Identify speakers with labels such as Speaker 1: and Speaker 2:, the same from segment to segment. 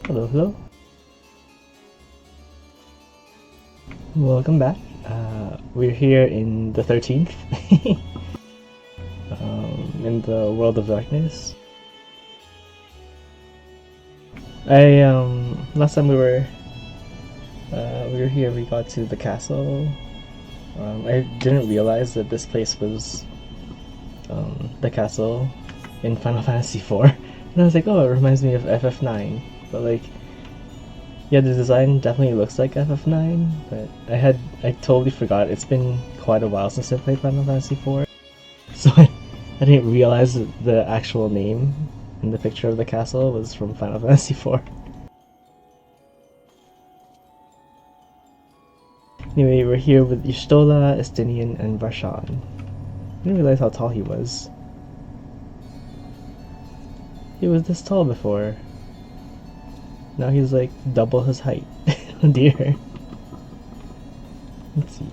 Speaker 1: Hello, hello. Welcome back. We're here in the 13th. In the World of Darkness. Last time we were here, we got to the castle. I didn't realize that this place was the castle in Final Fantasy IV. And I was like, oh, it reminds me of FF9. But like, yeah, the design definitely looks like FF9, but I totally forgot. It's been quite a while since I played Final Fantasy IV. So I didn't realize that the actual name in the picture of the castle was from Final Fantasy IV. Anyway, we're here with Y'shtola, Estinian, and Varshan. I didn't realize how tall he was. He was this tall before. Now he's like double his height. Oh dear. Let's see.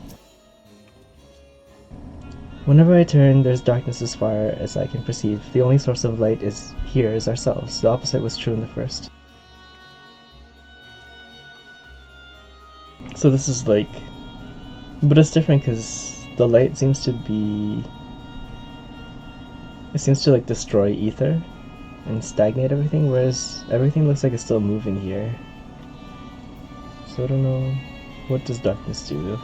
Speaker 1: Whenever I turn, there's darkness as far as I can perceive. The only source of light here is ourselves. The opposite was true in the first. So this is like... But it's different because the light seems to be... It seems to like destroy ether and stagnate everything, whereas everything looks like it's still moving here. So I don't know, what does darkness do?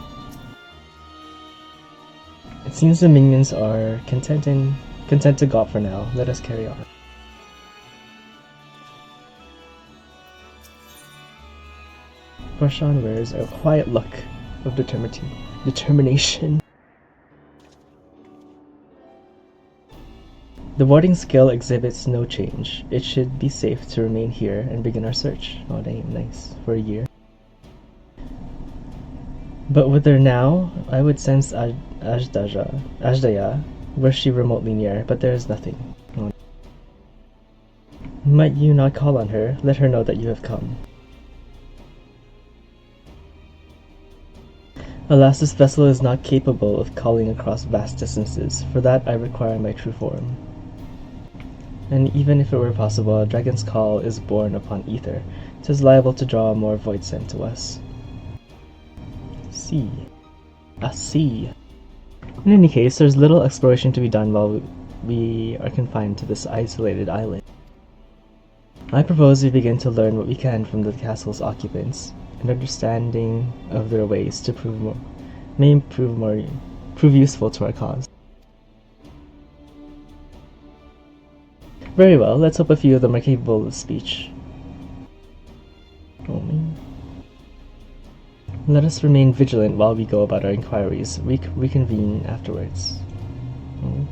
Speaker 1: It seems the minions are content to go for now. Let us carry on. Varshan wears a quiet look of determination. The warding skill exhibits no change. It should be safe to remain here and begin our search. Oh damn, nice. For a year. But with her now, I would sense Ajdaya, were she remotely near, but there is nothing. Oh. Might you not call on her? Let her know that you have come. Alas, this vessel is not capable of calling across vast distances. For that, I require my true form. And even if it were possible, a dragon's call is born upon ether. 'Tis liable to draw more void sent to us. See. In any case, there's little exploration to be done while we are confined to this isolated island. I propose we begin to learn what we can from the castle's occupants. An understanding of their ways to prove useful to our cause. Very well, let's hope a few of them are capable of speech. Oh man. Let us remain vigilant while we go about our inquiries. We reconvene afterwards. Oh.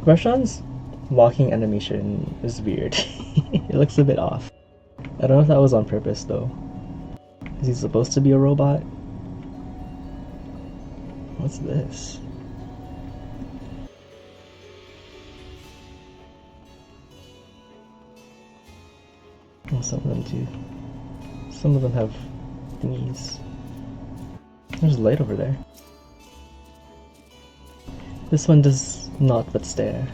Speaker 1: Varshan's walking animation is weird. It looks a bit off. I don't know if that was on purpose though. Is he supposed to be a robot? What's this? Oh, some of them do. Some of them have thingies. There's a light over there. This one does not but stare.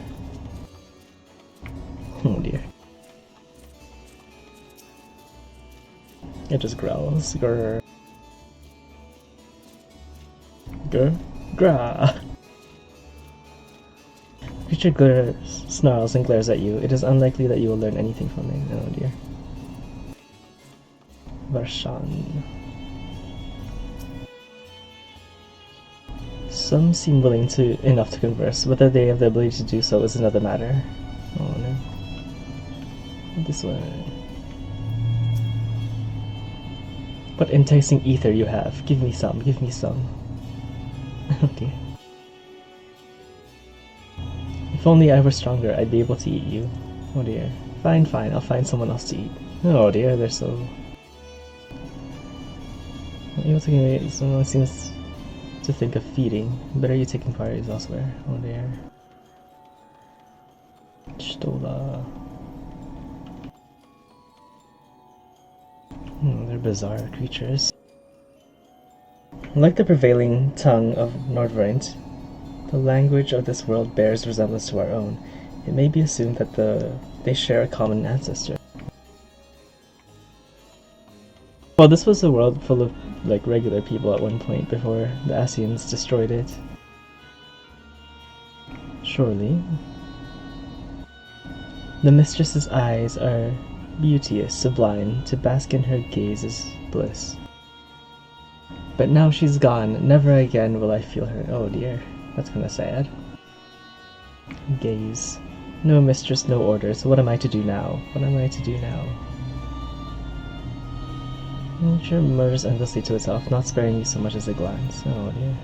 Speaker 1: Oh dear. It just growls. Grr. Grr. Grah. The creature snarls and glares at you. It is unlikely that you will learn anything from it. Oh dear. Varshan. Some seem willing enough to converse. Whether they have the ability to do so is another matter. Oh no. This one. What enticing ether you have. Give me some, give me some. Oh dear. If only I were stronger, I'd be able to eat you. Oh dear. Fine, I'll find someone else to eat. Oh dear, they're so... Someone seems to think of feeding. Better you taking parties elsewhere. Oh dear. Y'shtola. They're bizarre creatures. Like the prevailing tongue of Nordvrind, The language of this world bears resemblance to our own. It may be assumed that they share a common ancestor. Well, this was a world full of like regular people at one point before the Asians destroyed it. Surely. The mistress's eyes are beauteous, sublime, to bask in her gaze is bliss. But now she's gone, never again will I feel her. Oh dear, that's kinda sad. Gaze. No mistress, no orders. What am I to do now? What am I to do now? Nature murders endlessly to itself, not sparing you so much as a glance. Oh dear.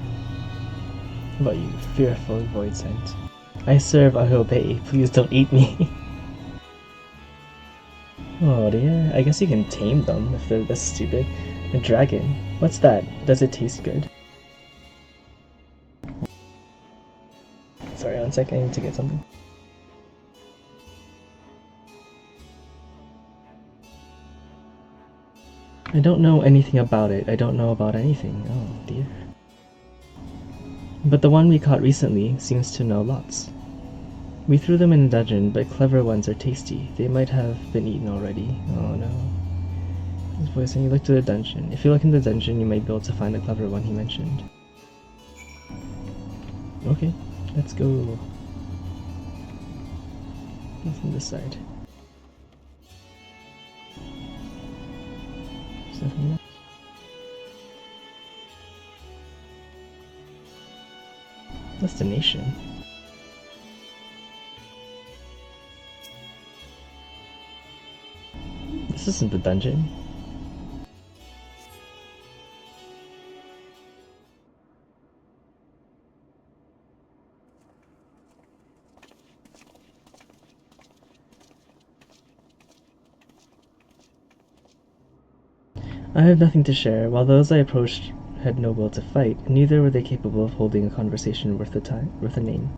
Speaker 1: What about you, fearful void scent? I serve, I obey. Please don't eat me. Oh dear. I guess you can tame them if they're this stupid. A dragon. What's that? Does it taste good? Sorry, one sec. I need to get something. I don't know anything about it. I don't know about anything. Oh dear. But the one we caught recently seems to know lots. We threw them in a dungeon, but clever ones are tasty. They might have been eaten already. Oh no. His voice, and you look to the dungeon. If you look in the dungeon, you might be able to find the clever one he mentioned. Okay, let's go. What's on this side? Nothing there. Destination. This isn't the dungeon. I have nothing to share. While those I approached had no will to fight, neither were they capable of holding a conversation worth a name.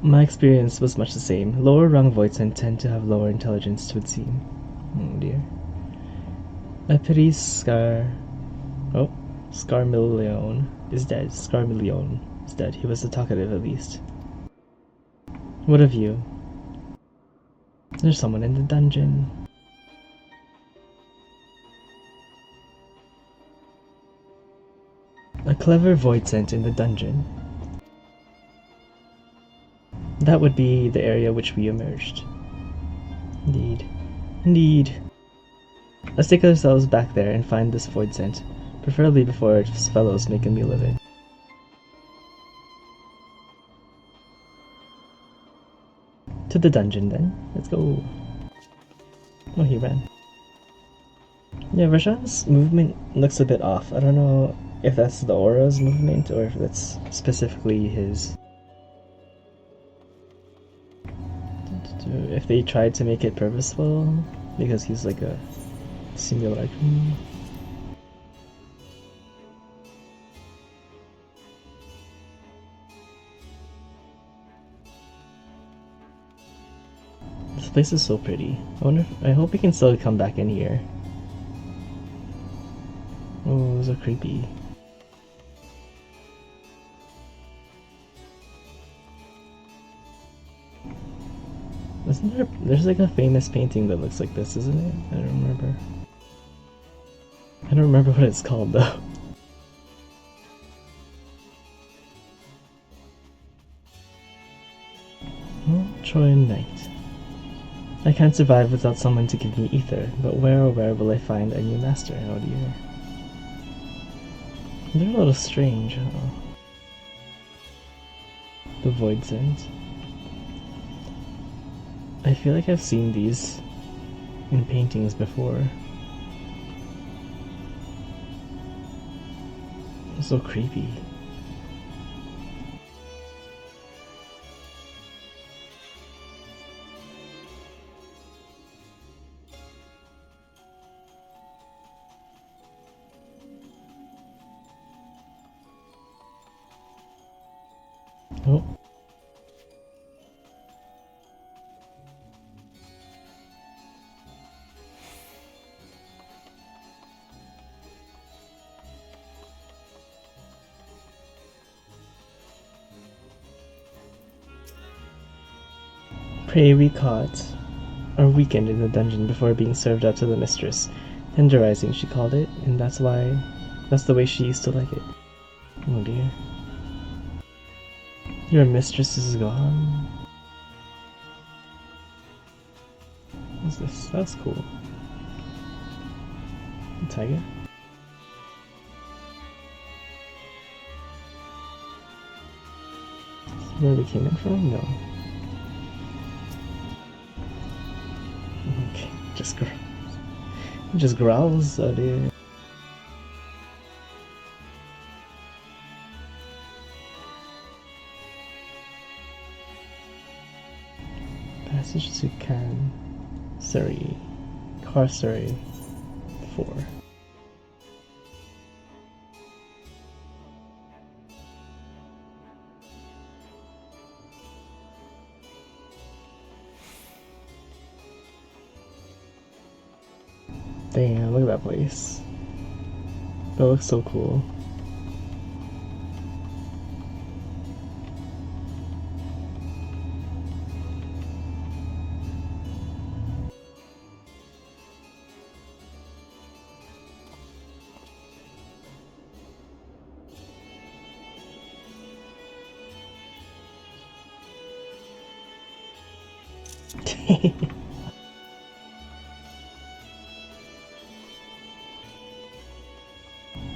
Speaker 1: My experience was much the same. Lower rung Voidsent tend to have lower intelligence, 'twould seem. Oh dear. Epiris Scarmillion is dead. Scarmillion is dead. He was the talkative at least. What of you? There's someone in the dungeon. A clever Voidsent in the dungeon. That would be the area which we emerged. Indeed. Indeed. Let's take ourselves back there and find this Voidsent, preferably before its fellows make a meal of it. To the dungeon then. Let's go. Oh, he ran. Yeah, Rajan's movement looks a bit off. I don't know if that's the aura's movement or if that's specifically his. If they tried to make it purposeful, because he's like a simulacrum. This place is so pretty. I hope we can still come back in here. Oh, those are creepy. There's like a famous painting that looks like this, isn't it? I don't remember. I don't remember what it's called though. Oh, Troy Knight. I can't survive without someone to give me ether, but where oh where will I find a new master? Oh dear. They're a little strange, huh? The Voidsent. I feel like I've seen these in paintings before. It's so creepy. Oh. prey we caught are weakened in the dungeon before being served up to the mistress. Tenderizing, she called it, and that's the way she used to like it. Oh dear. Your mistress is gone. What's this? That's cool. A tiger? Where we came in from? No. Okay, just growls, oh dear. Passage to Carcery 4. Damn, look at that place. That looks so cool.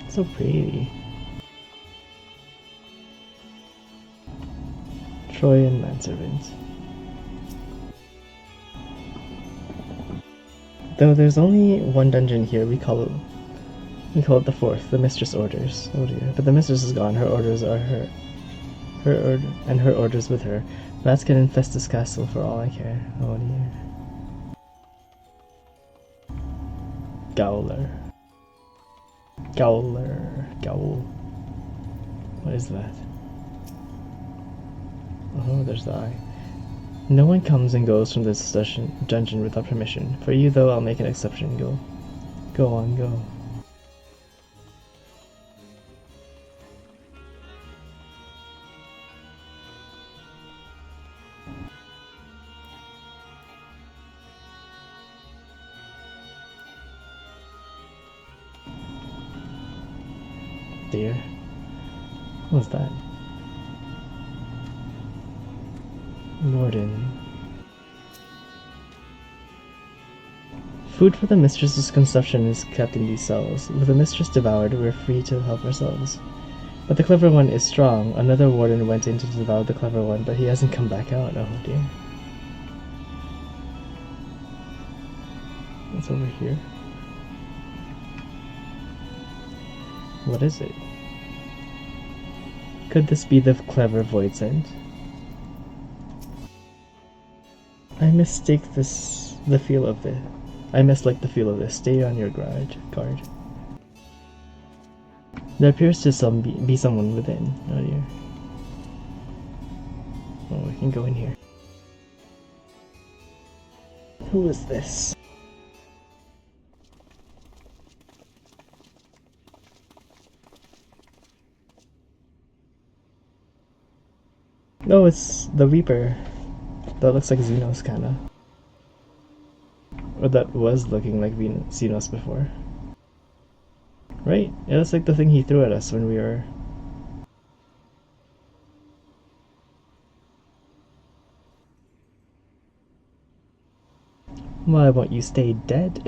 Speaker 1: So pretty. Trojan manservant. Though there's only one dungeon here, we call it the fourth, the mistress orders. Oh dear. But the mistress is gone, her orders are her orders with her. Rats can infest this castle for all I care. Oh dear. Gowl. What is that? Oh, there's the eye. No one comes and goes from this dungeon without permission. For you, though, I'll make an exception. Go on, go. Dear. What's that? Warden. Food for the mistress's consumption is kept in these cells. With the mistress devoured, we're free to help ourselves. But the clever one is strong. Another warden went in to devour the clever one, but he hasn't come back out. Oh dear. What's over here? What is it? Could this be the clever Voidsent? I mislike the feel of this. Stay on your guard. There appears to be someone within. Oh dear. Oh, we can go in here. Who is this? No, it's the Reaper. That looks like Xenos, kinda. Or that was looking like Xenos before. Right? It looks like the thing he threw at us when we were... Why won't you stay dead?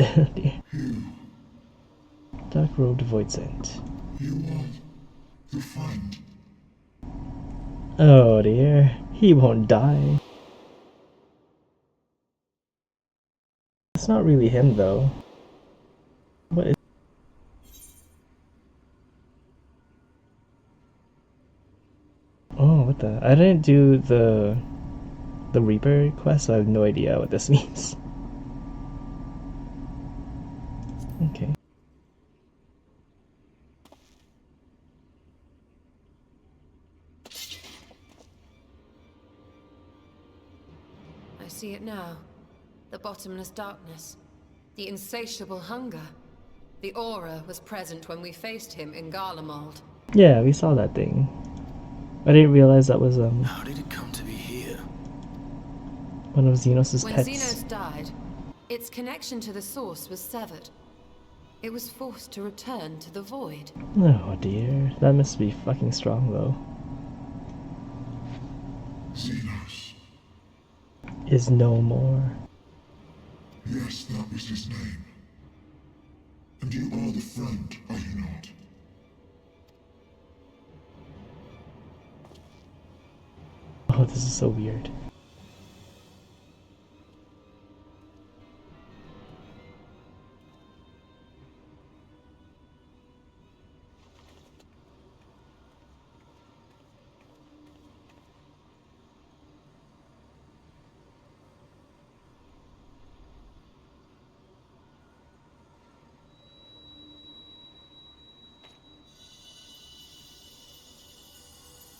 Speaker 1: Dark-robed Voidsent.
Speaker 2: You want the fun?
Speaker 1: Oh dear, he won't die. It's not really him though. What is... Oh, what the... I didn't do the Reaper quest, so I have no idea what this means. Okay.
Speaker 3: I see it now. The bottomless darkness. The insatiable hunger. The aura was present when we faced him in Garlemald.
Speaker 1: Yeah, we saw that thing. I didn't realize that was
Speaker 2: How did it come to be here?
Speaker 1: One of Xenos'
Speaker 3: When
Speaker 1: pets.
Speaker 3: Xenos died, its connection to the source was severed. It was forced to return to the void.
Speaker 1: Oh dear, that must be fucking strong though.
Speaker 2: Xenos.
Speaker 1: Is no more.
Speaker 2: Yes, that was his name. And you are the friend, are you not?
Speaker 1: Oh, this is so weird.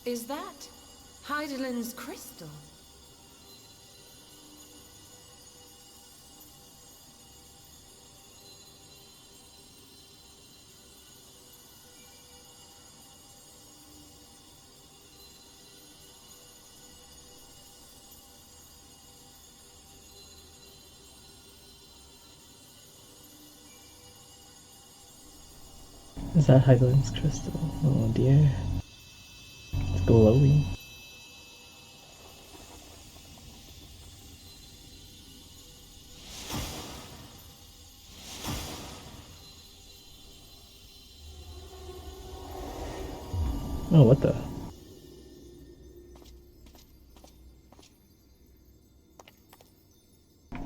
Speaker 3: Is that Heidelin's crystal?
Speaker 1: Is that Hydrant's crystal? Oh dear. It's glowing. Oh, what the?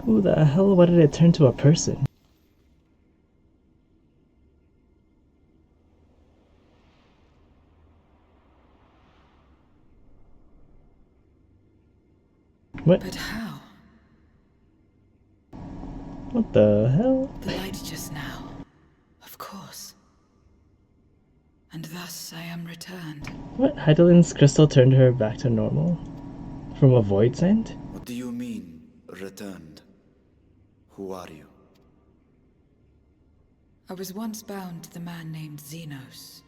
Speaker 1: Who the hell? Why did it turn to a person? What?
Speaker 4: But how?
Speaker 1: What the hell?
Speaker 4: The light just now. Of course. And thus I am returned.
Speaker 1: What? Heidelin's crystal turned her back to normal? From a void sent?
Speaker 5: What do you mean, returned? Who are you?
Speaker 4: I was once bound to the man named Xenos.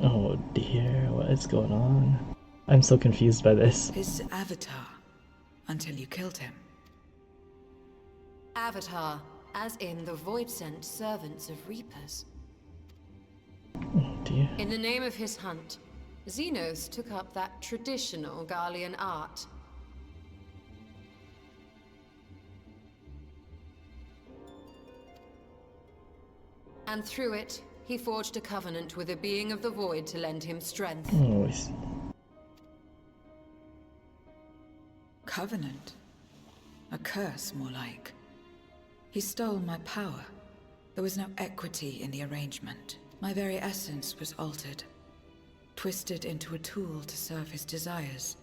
Speaker 1: Oh dear, what is going on? I'm so confused by this.
Speaker 4: His avatar. Until you killed him.
Speaker 3: Avatar, as in the void-sent servants of Reapers.
Speaker 1: Oh dear.
Speaker 3: In the name of his hunt, Xenos took up that traditional Garlean art. And through it, he forged a covenant with a being of the void to lend him strength.
Speaker 1: Oh, I see.
Speaker 4: Covenant? A curse, more like. He stole my power. There was no equity in the arrangement. My very essence was altered. Twisted into a tool to serve his desires.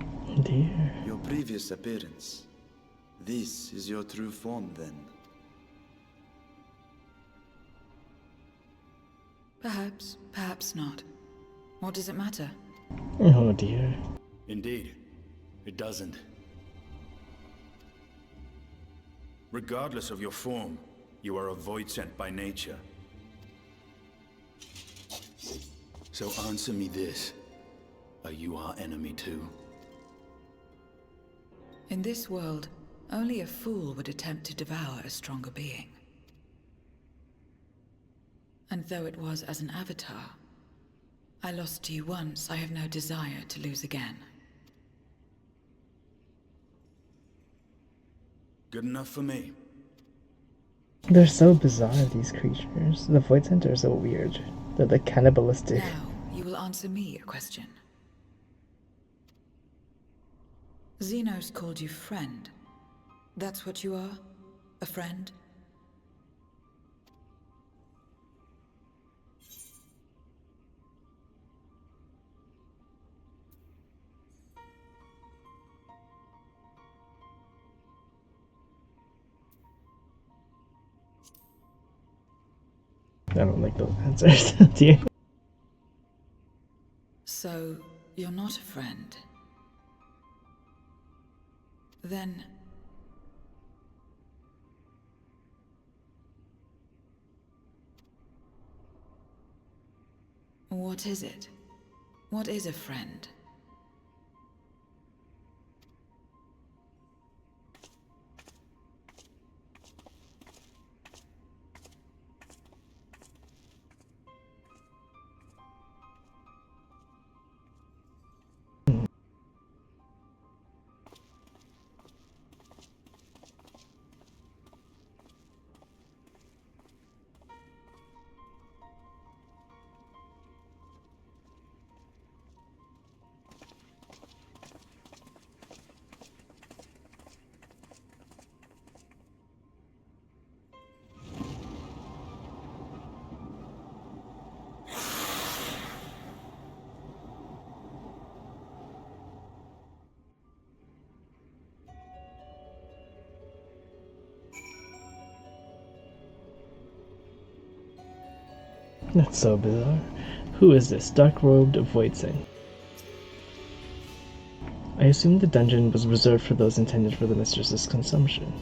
Speaker 1: Oh dear.
Speaker 5: Your previous appearance. This is your true form, then.
Speaker 4: Perhaps, perhaps not. What does it matter?
Speaker 1: Oh dear.
Speaker 6: Indeed, it doesn't. Regardless of your form, you are a void sent by nature. So answer me this. Are you our enemy too?
Speaker 4: In this world, only a fool would attempt to devour a stronger being. And though it was as an avatar, I lost to you once, I have no desire to lose again.
Speaker 6: Good enough for me.
Speaker 1: They're so bizarre, these creatures. The Void Center are so weird. They're like cannibalistic.
Speaker 4: Now, you will answer me a question. Xenos called you friend. That's what you are? A friend?
Speaker 1: I don't like those answers. Do you?
Speaker 4: So, you're not a friend. Then... what is it? What is a friend?
Speaker 1: That's so bizarre. Who is this dark-robed voidsent? I assume the dungeon was reserved for those intended for the mistress's consumption.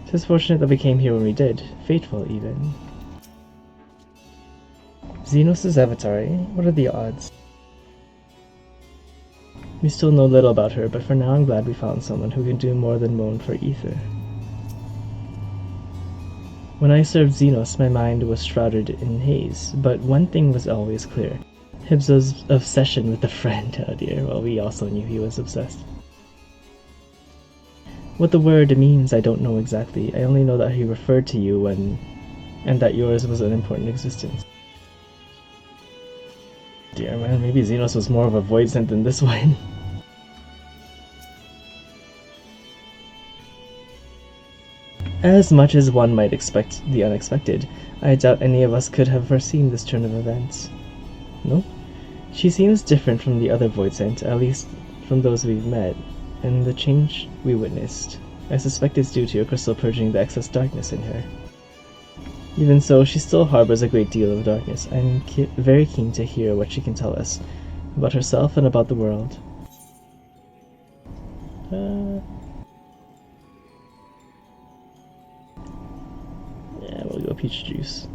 Speaker 1: 'Tis fortunate that we came here when we did. Fateful, even. Xenos' avatar, eh? What are the odds? We still know little about her, but for now I'm glad we found someone who can do more than moan for ether. When I served Xenos, my mind was shrouded in haze, but one thing was always clear. Hibzo's obsession with a friend. Oh dear, well, we also knew he was obsessed. What the word means I don't know exactly. I only know that he referred to you and that yours was an important existence. Dear man, maybe Xenos was more of a voidsent than this one. As much as one might expect the unexpected, I doubt any of us could have foreseen this turn of events. No? She seems different from the other voidsent, at least from those we've met, and the change we witnessed. I suspect it's due to your crystal purging the excess darkness in her. Even so, she still harbors a great deal of darkness. I'm very keen to hear what she can tell us about herself and about the world. Yeah, we'll go peach juice.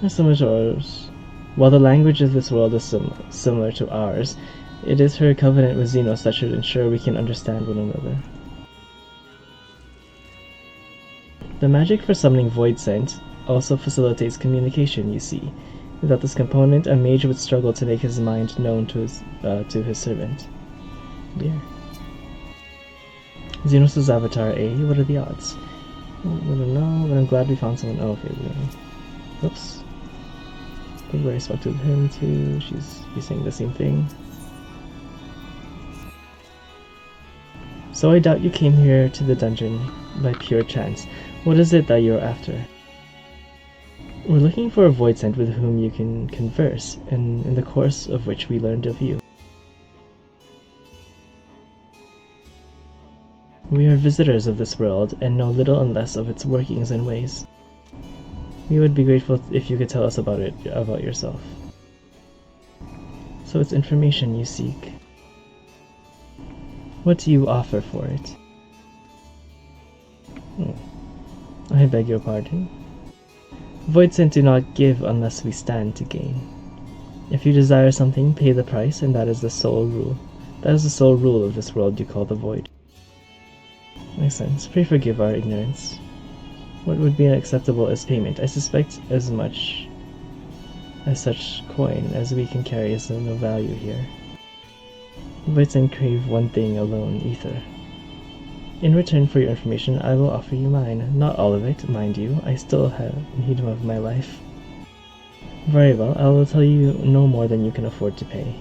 Speaker 1: Similar to ours. While the language of this world is similar to ours, it is her covenant with Xenos that should ensure we can understand one another. The magic for summoning voidsent also facilitates communication, you see. Without this component, a mage would struggle to make his mind known to his servant. Dear. Xenos' avatar, eh? What are the odds? I don't know, but I'm glad we found someone. Oh, okay, oops. I think I spoke to him too. He's saying the same thing. So I doubt you came here to the dungeon by pure chance. What is it that you're after? We're looking for a voidsent with whom you can converse, and in the course of which we learned of you. We are visitors of this world, and know little unless of its workings and ways. We would be grateful if you could tell us about yourself. So it's information you seek. What do you offer for it? I beg your pardon. Voidsent do not give unless we stand to gain. If you desire something, pay the price, and that is the sole rule. That is the sole rule of this world you call the Void. Makes sense. Pray forgive our ignorance. What would be acceptable as payment? I suspect as much as such coin as we can carry is of no value here. Voidsent crave one thing alone, ether. In return for your information, I will offer you mine. Not all of it, mind you. I still have need of my life. Very well, I will tell you no more than you can afford to pay.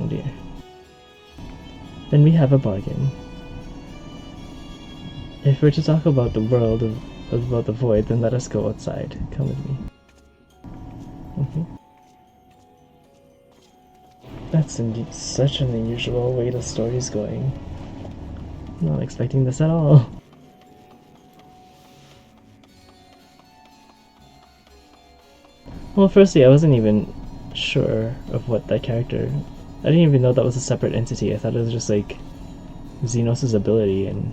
Speaker 1: Oh dear. Then we have a bargain. If we're to talk about the world about the void, then let us go outside. Come with me. Okay. That's indeed such an unusual way the story's going. Not expecting this at all. Well, firstly, I wasn't even sure of what that character... I didn't even know that was a separate entity. I thought it was just like Xenos' ability, and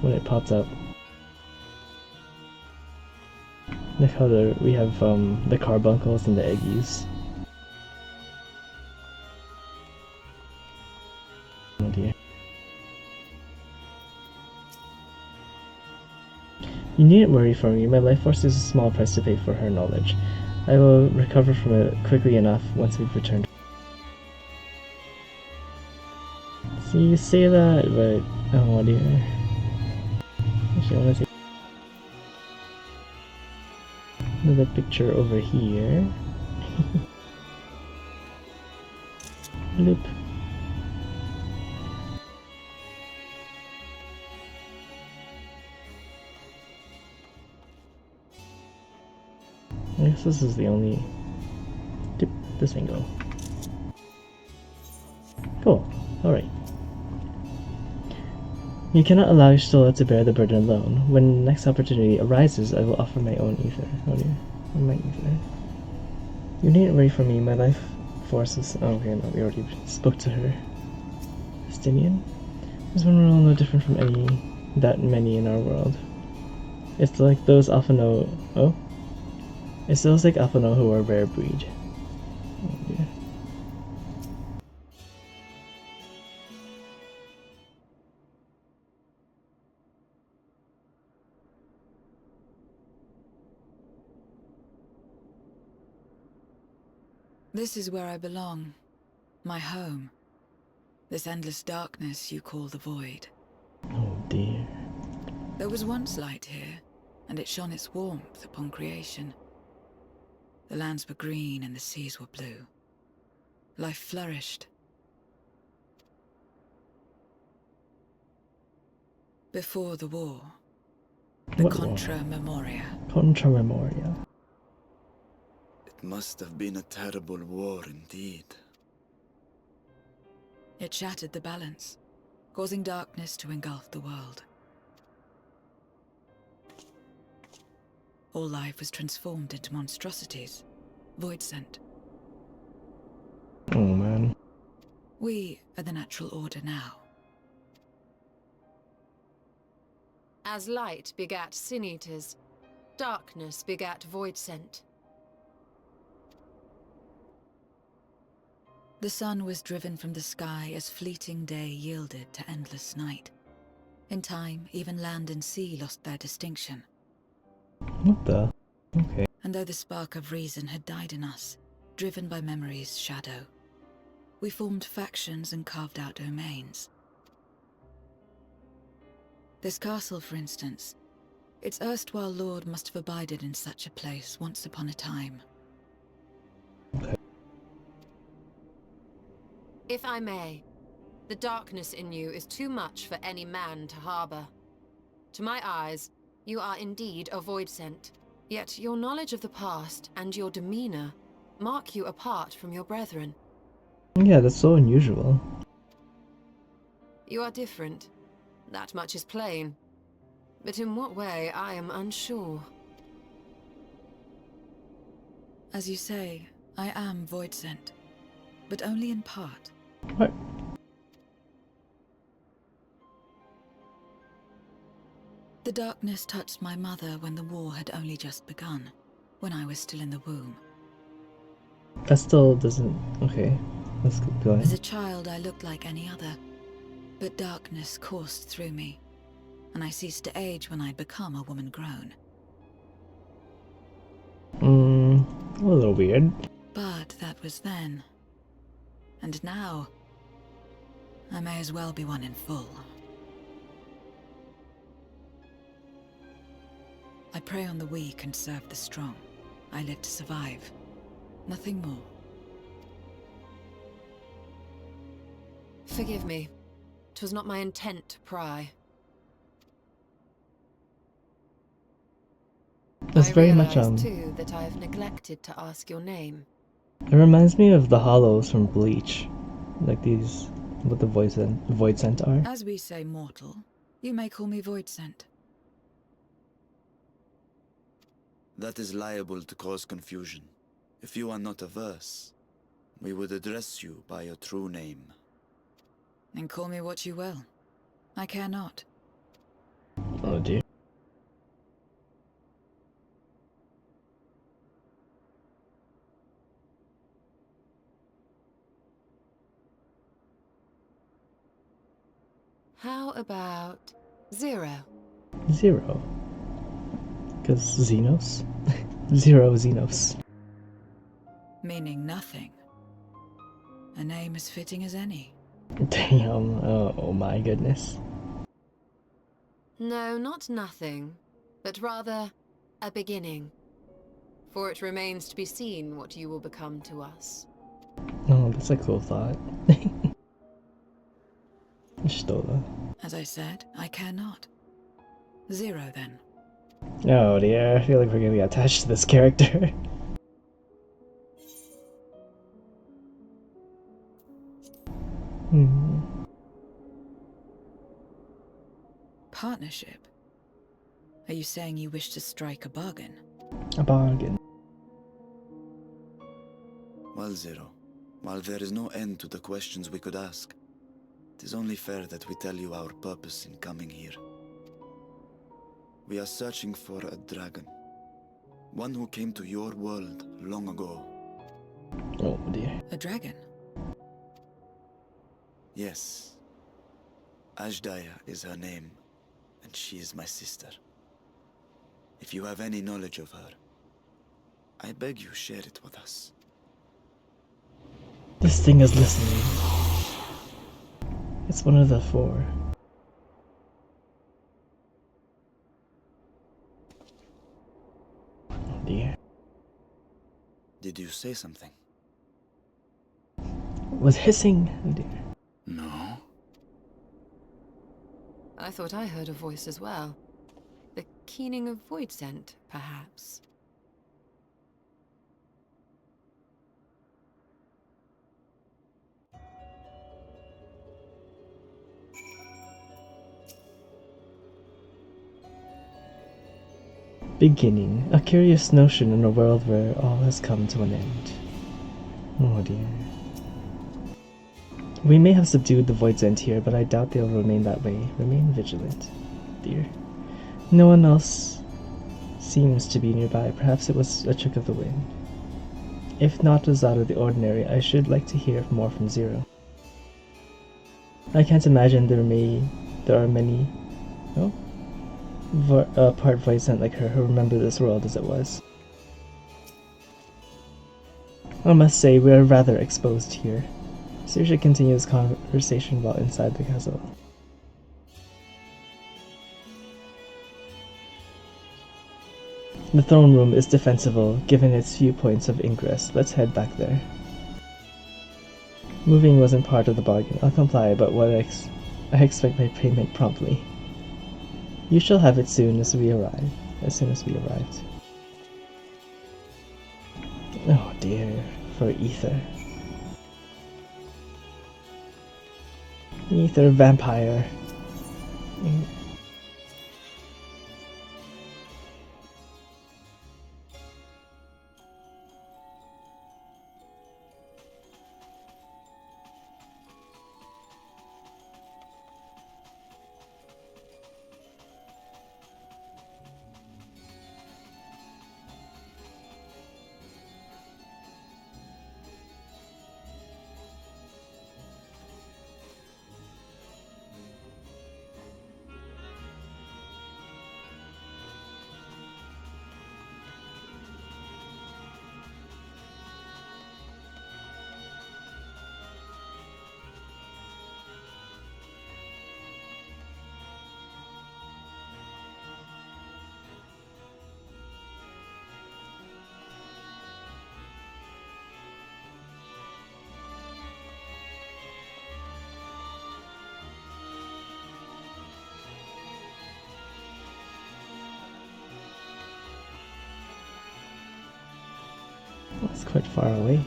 Speaker 1: when it popped up... Like how we have the carbuncles and the eggies. Oh dear. You needn't worry for me. My life force is a small price to pay for her knowledge. I will recover from it quickly enough once we've returned. So you say that, but oh dear. Actually, I want to take another picture over here. Loop. I guess this is the only... Dip, this angle. Cool. Alright. You cannot allow your soul to bear the burden alone. When the next opportunity arises, I will offer my own ether. My ether. You needn't worry for me. My life force is... Oh, okay, no, we already spoke to her. Justinian? This one rule no different from that many in our world. It's like those Alphano... Oh? It's those like Alphano who are rare breed. Oh dear.
Speaker 4: This is where I belong. My home. This endless darkness you call the Void.
Speaker 1: Oh dear.
Speaker 4: There was once light here, and it shone its warmth upon creation. The lands were green and the seas were blue. Life flourished. Before the war, the
Speaker 1: What
Speaker 4: Contra
Speaker 1: war?
Speaker 4: Memoria.
Speaker 1: Contra Memoria.
Speaker 5: It must have been a terrible war indeed.
Speaker 4: It shattered the balance, causing darkness to engulf the world. All life was transformed into monstrosities, void-sent.
Speaker 1: Oh man.
Speaker 4: We are the natural order now.
Speaker 3: As light begat sin-eaters, darkness begat void-sent.
Speaker 4: The sun was driven from the sky as fleeting day yielded to endless night. In time, even land and sea lost their distinction.
Speaker 1: What the? Okay.
Speaker 4: And though the spark of reason had died in us, driven by memory's shadow, we formed factions and carved out domains. This castle, for instance, its erstwhile lord must have abided in such a place once upon a time.
Speaker 1: Okay.
Speaker 3: If I may, the darkness in you is too much for any man to harbor. To my eyes, you are indeed a void-sent, yet your knowledge of the past and your demeanor mark you apart from your brethren.
Speaker 1: Yeah, that's so unusual.
Speaker 3: You are different. That much is plain. But in what way, I am unsure.
Speaker 4: As you say, I am void-sent, but only in part.
Speaker 1: What?
Speaker 4: The darkness touched my mother when the war had only just begun, when I was still in the womb.
Speaker 1: That still doesn't... Okay. Let's go
Speaker 4: As a
Speaker 1: ahead.
Speaker 4: child, I looked like any other, but darkness coursed through me, and I ceased to age when I'd become a woman grown.
Speaker 1: A little weird.
Speaker 4: But that was then. And now, I may as well be one in full. I prey on the weak and serve the strong. I live to survive. Nothing more.
Speaker 3: Forgive me. 'Twas not my intent to pry.
Speaker 1: It's
Speaker 3: I
Speaker 1: very much,
Speaker 3: realize, too, that I have neglected to ask your name.
Speaker 1: It reminds me of the hollows from Bleach. Like these... What the void scent are.
Speaker 4: As we say mortal, you may call me void-sent.
Speaker 5: That is liable to cause confusion. If you are not averse, we would address you by your true name.
Speaker 4: And call me what you will. I care not.
Speaker 1: Oh dear.
Speaker 3: How about 0?
Speaker 1: 0. Because Xenos? 0 Xenos.
Speaker 4: Meaning nothing. A name as fitting as any.
Speaker 1: Damn. Oh my goodness.
Speaker 3: No, not nothing, but rather a beginning. For it remains to be seen what you will become to us.
Speaker 1: Oh, that's a cool thought. Stola.
Speaker 4: As I said, I care not. 0 then.
Speaker 1: Oh dear, I feel like we're gonna get attached to this character.
Speaker 4: Partnership? Are you saying you wish to strike a bargain?
Speaker 1: A bargain.
Speaker 5: Well, Zero, while there is no end to the questions we could ask, it is only fair that we tell you our purpose in coming here. We are searching for a dragon. One who came to your world long ago.
Speaker 1: Oh dear.
Speaker 4: A dragon?
Speaker 5: Yes. Ashdaya is her name, and she is my sister. If you have any knowledge of her, I beg you share it with us.
Speaker 1: This thing is listening. It's one of the four. Oh dear.
Speaker 5: Did you say something?
Speaker 1: Was hissing. Oh dear.
Speaker 6: No?
Speaker 3: I thought I heard a voice as well. The keening of void scent, perhaps.
Speaker 1: Beginning. A curious notion in a world where all has come to an end. Oh dear. We may have subdued the Void's End here, but I doubt they'll remain that way. Remain vigilant. Dear. No one else seems to be nearby. Perhaps it was a trick of the wind. If not as out of the ordinary, I should like to hear more from Zero. I can't imagine there are many part Void Scent like her who remember this world as it was. I must say we are rather exposed here, so we should continue this conversation while inside the castle. The throne room is defensible, given its few points of ingress. Let's head back there. Moving wasn't part of the bargain. I'll comply, but I expect my payment promptly. You shall have it soon as we arrive. As soon as we arrived. Oh dear, for Ether. Ether vampire. That's quite far away.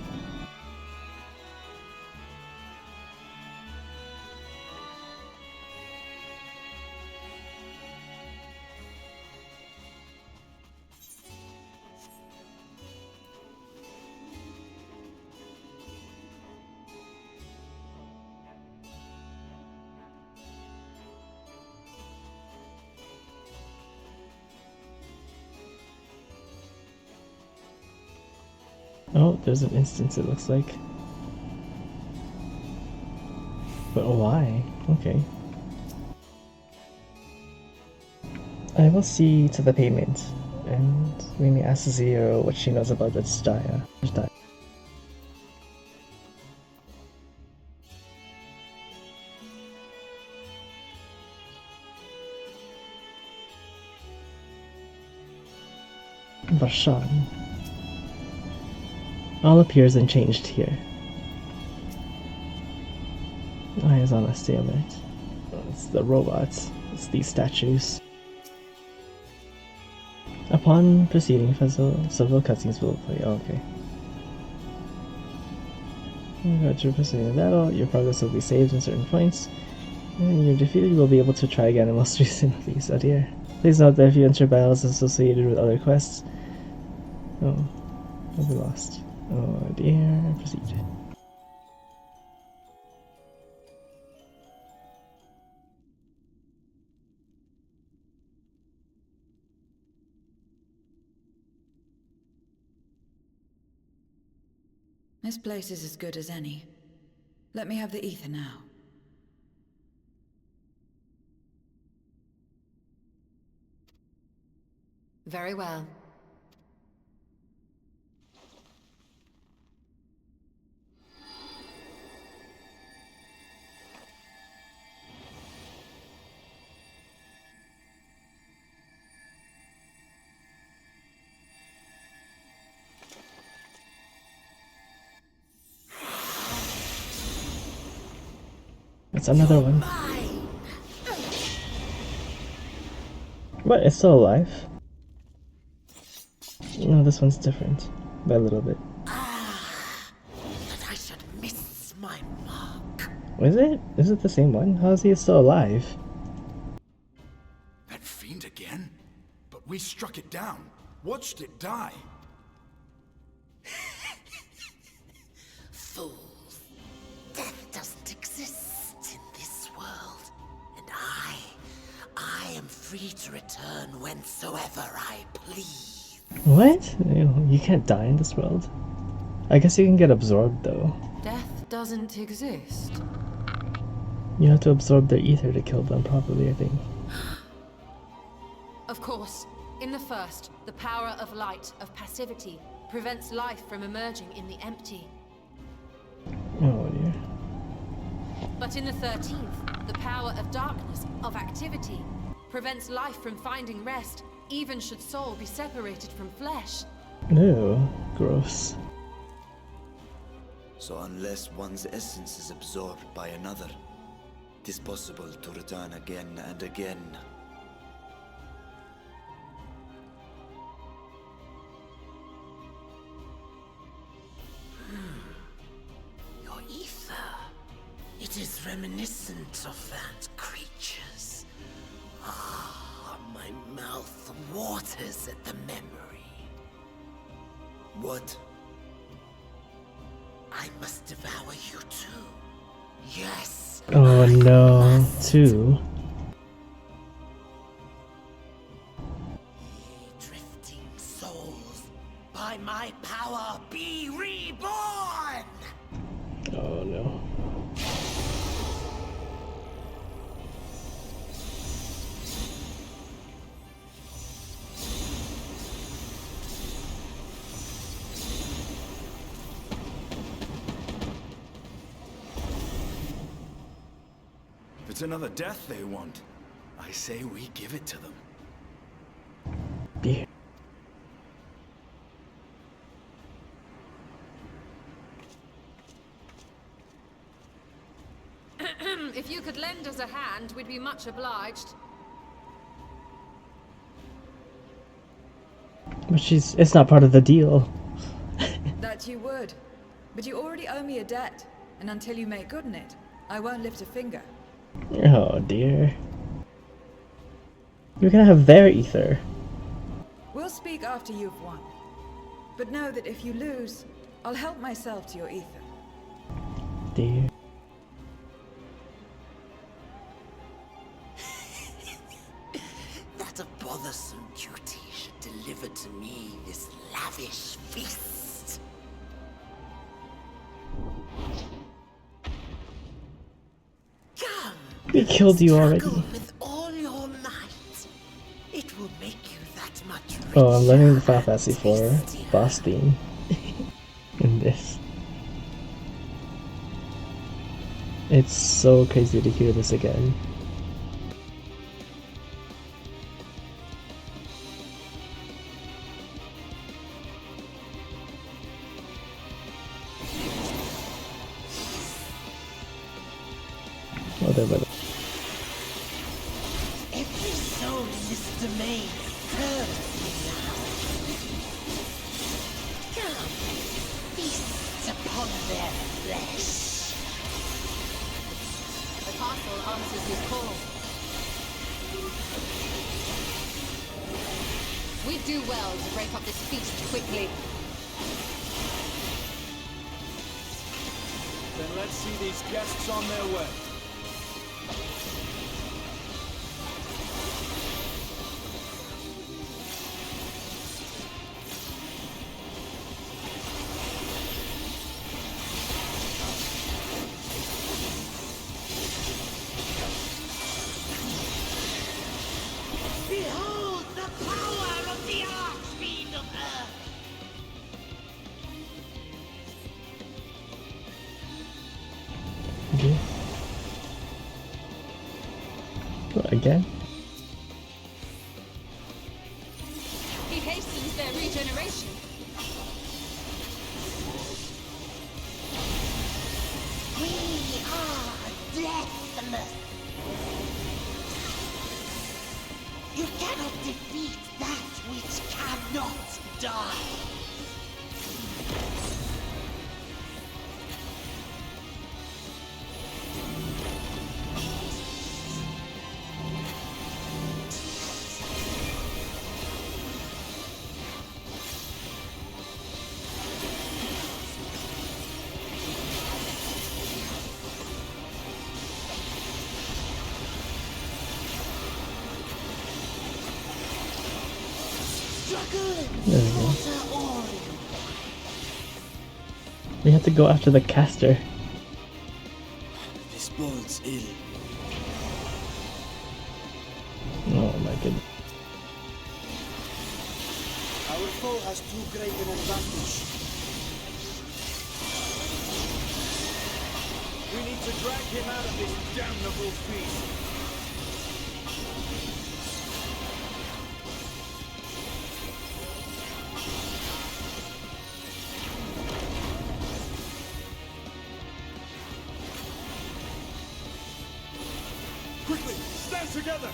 Speaker 1: Oh, there's an instance, it looks like. But why? Okay. I will see to the payment, and we may ask Zero what she knows about this Daya. Varshan. All appears unchanged here. Eyes on us, stay alert. It's the robots. It's these statues. Upon proceeding, several cutscenes will play. Oh, okay. After proceeding in battle, your progress will be saved in certain points. And you're defeated, you will be able to try again in most recent of these. Oh dear. Please note that if you enter battles associated with other quests, oh, you'll be lost. Oh dear. Proceed.
Speaker 4: This place is as good as any. Let me have the ether now.
Speaker 3: Very well.
Speaker 1: That's another one. What? It's still alive? No, this one's different. By a little bit.
Speaker 7: That I should miss my mark.
Speaker 1: Is it? Is it the same one? How is he still alive?
Speaker 6: That fiend again? But we struck it down. Watched it die.
Speaker 7: Fools. Death doesn't exist in this world. And I am free to return whensoever I please.
Speaker 1: What? You can't die in this world. I guess you can get absorbed though.
Speaker 3: Death doesn't exist.
Speaker 1: You have to absorb their ether to kill them properly, I think.
Speaker 3: Of course, in the first, the power of light, of passivity, prevents life from emerging in the empty.
Speaker 1: Oh dear.
Speaker 3: But in the 13th, the power of darkness, of activity, prevents life from finding rest, even should soul be separated from flesh.
Speaker 1: Ew, gross.
Speaker 5: So unless one's essence is absorbed by another, it is possible to return again and again.
Speaker 7: Your ether. It is reminiscent of that creature's. Ah, my mouth waters at the memory.
Speaker 5: What?
Speaker 7: I must devour you too. Yes.
Speaker 1: Oh
Speaker 7: I
Speaker 1: no,
Speaker 7: must.
Speaker 1: two.
Speaker 7: Ye drifting souls, by my power be reborn!
Speaker 1: Oh no.
Speaker 6: If it's another death they want, I say we give it to them.
Speaker 1: Dear.
Speaker 3: If you could lend us a hand, we'd be much obliged.
Speaker 1: But it's not part of the deal.
Speaker 4: That you would. But you already owe me a debt, and until you make good on it, I won't lift a finger.
Speaker 1: Oh dear. You're gonna have their ether.
Speaker 4: We'll speak after you've won. But know that if you lose, I'll help myself to your ether.
Speaker 1: Dear.
Speaker 7: That a bothersome duty should deliver to me this lavish feast. Come.
Speaker 1: We killed you already.
Speaker 7: Struggle with all your might. It will make you that much richer.
Speaker 1: Oh, I'm learning the Final
Speaker 7: and
Speaker 1: Fantasy IV
Speaker 7: tastier.
Speaker 1: boss theme in this. It's so crazy to hear this again. Oh, there, but
Speaker 7: Every soul in this domain serves the flesh.
Speaker 3: The castle answers his call. We do well to break up this feast quickly.
Speaker 8: Then let's see these guests on their way.
Speaker 7: Behold the power of the Archfiend of Earth!
Speaker 1: Okay. What, again?
Speaker 3: He hastens their regeneration.
Speaker 7: We are deathless! You cannot defeat that which cannot die!
Speaker 1: There we go. We have to go after the caster.
Speaker 5: This bodes ill.
Speaker 1: Oh my goodness.
Speaker 8: Our foe has too great an advantage. We need to drag him out of this damnable feast. Quickly, stand together!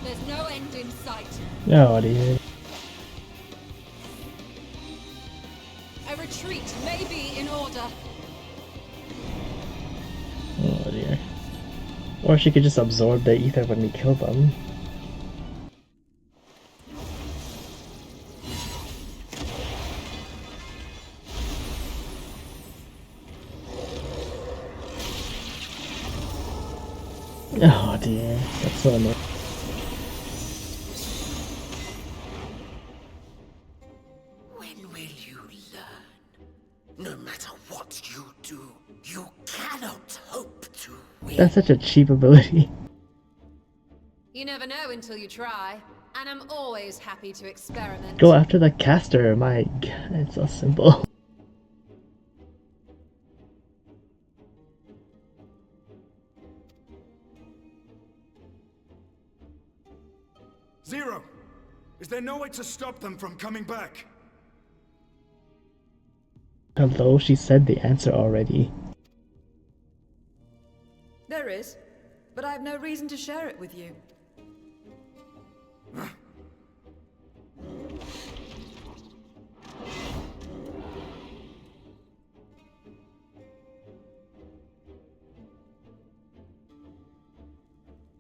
Speaker 3: There's no end in sight.
Speaker 1: Oh dear.
Speaker 3: A retreat may be in order.
Speaker 1: Oh dear. Or she could just absorb the ether when we kill them. Oh dear, that's so annoying.
Speaker 7: When will you learn? No matter what you do, you cannot hope to win.
Speaker 1: That's such a cheap ability.
Speaker 3: You never know until you try, and I'm always happy to experiment.
Speaker 1: Go after the caster, my god, it's so simple.
Speaker 8: Zero! Is there no way to stop them from coming back?
Speaker 1: Hello, she said the answer already.
Speaker 4: There is, but I have no reason to share it with you.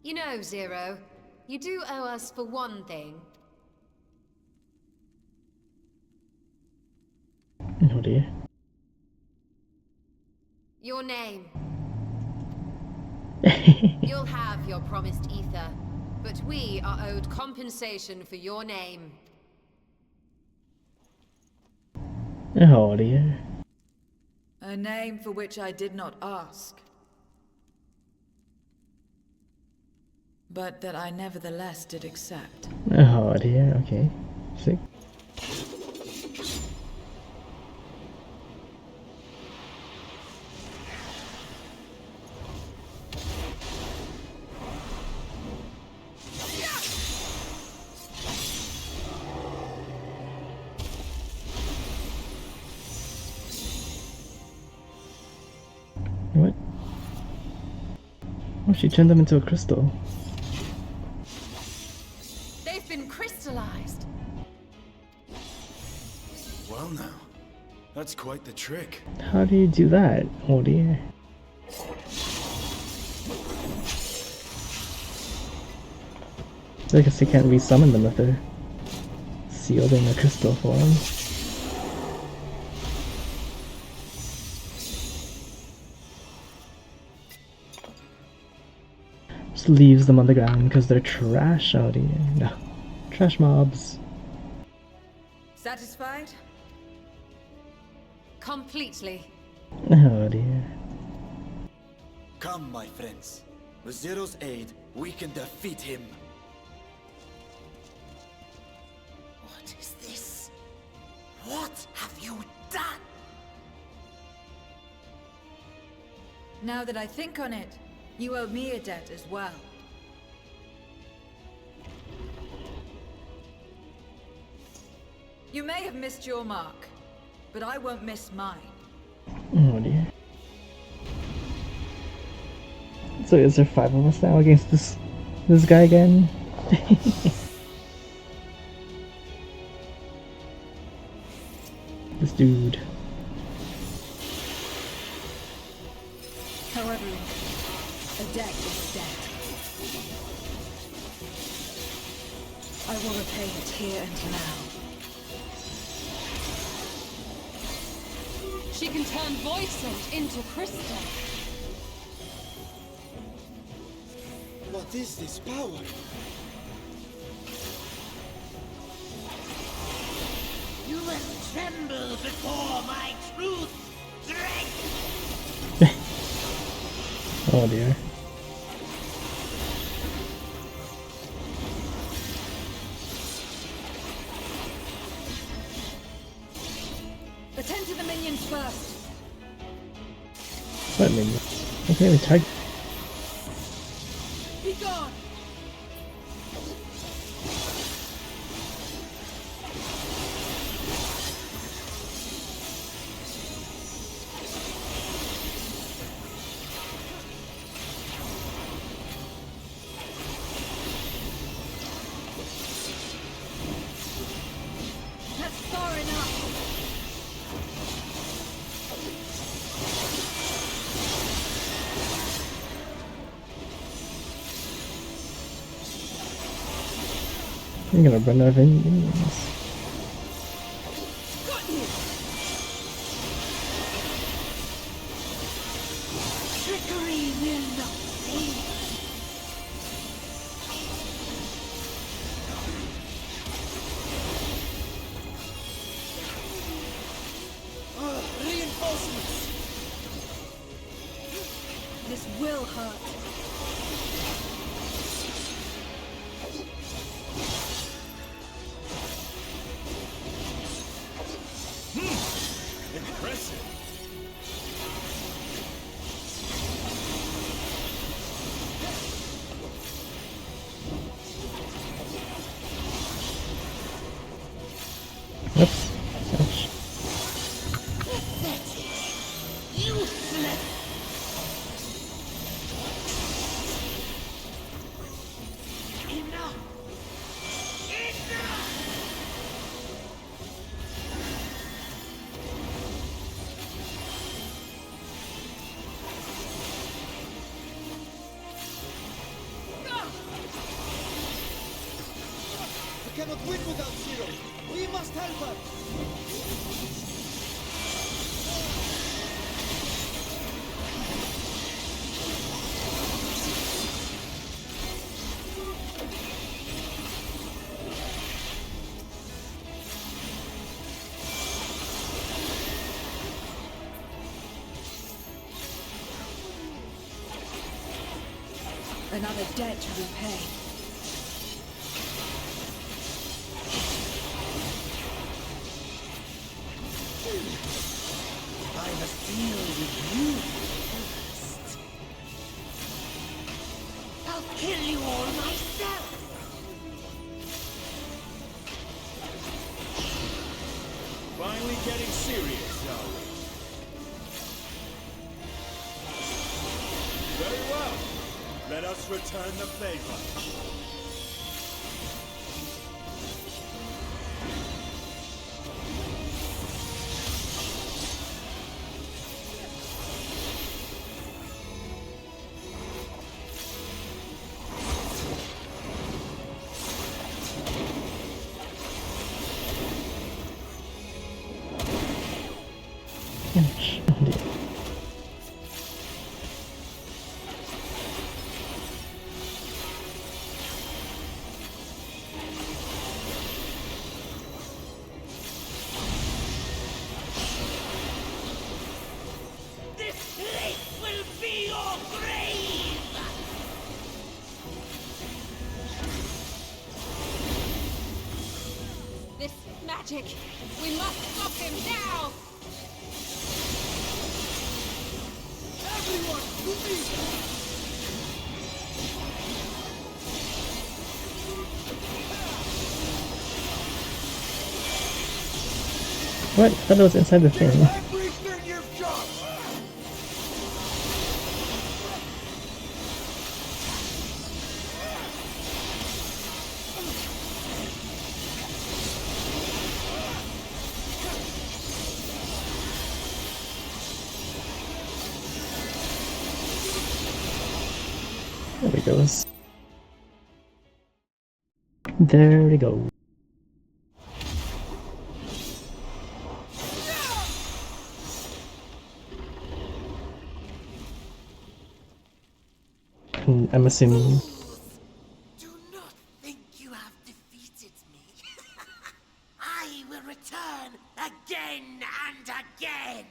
Speaker 3: You know, Zero, you do owe us for one thing.
Speaker 1: Oh dear.
Speaker 3: Your name. You'll have your promised ether, but we are owed compensation for your name.
Speaker 1: Oh dear.
Speaker 4: A name for which I did not ask. But that I nevertheless did accept.
Speaker 1: Oh dear, okay. Sick. Oh, she turned them into a crystal.
Speaker 3: They've been crystallized.
Speaker 6: Well now, that's quite the trick.
Speaker 1: How do you do that? Oh dear. I guess you can't resummon them if they're sealed in a crystal form. Just leaves them on the ground because they're trash out here. No. Trash mobs.
Speaker 4: Satisfied?
Speaker 3: Completely.
Speaker 1: Oh dear.
Speaker 5: Come, my friends. With Zero's aid, we can defeat him.
Speaker 7: What is this? What have you done?
Speaker 4: Now that I think on it, you owe me a debt as well. You may have missed your mark, but I won't miss mine.
Speaker 1: Oh dear. So is there 5 of us now against this guy again? This dude.
Speaker 4: However, a debt is debt. I will repay it here and now.
Speaker 3: She can turn void scent into crystal.
Speaker 8: What is this power?
Speaker 7: You will tremble before my truth, Drake!
Speaker 1: Oh dear.
Speaker 4: Attend to the minions first.
Speaker 1: What minion? Okay, we target.
Speaker 4: Be gone! That's far enough.
Speaker 1: I'm gonna run out of minions.
Speaker 4: Got you!
Speaker 7: Trickery will not save.
Speaker 8: Reinforcements!
Speaker 4: This will hurt.
Speaker 8: Impressive!
Speaker 1: Oops. Ouch.
Speaker 7: Pathetic. Useless. Enough. Enough.
Speaker 8: We cannot win without Zero! We must help her!
Speaker 4: Another debt to repay.
Speaker 7: I must deal with you first. I'll kill you all myself.
Speaker 8: Finally getting serious, are we? Very well. return the favor.
Speaker 3: This magic! We must stop him now!
Speaker 8: Everyone, to me!
Speaker 1: What? I thought it was inside the thing.
Speaker 8: Everything you've got!
Speaker 1: There we go. There we go. I'm assuming.
Speaker 7: Do not think you have defeated me. I will return again and again.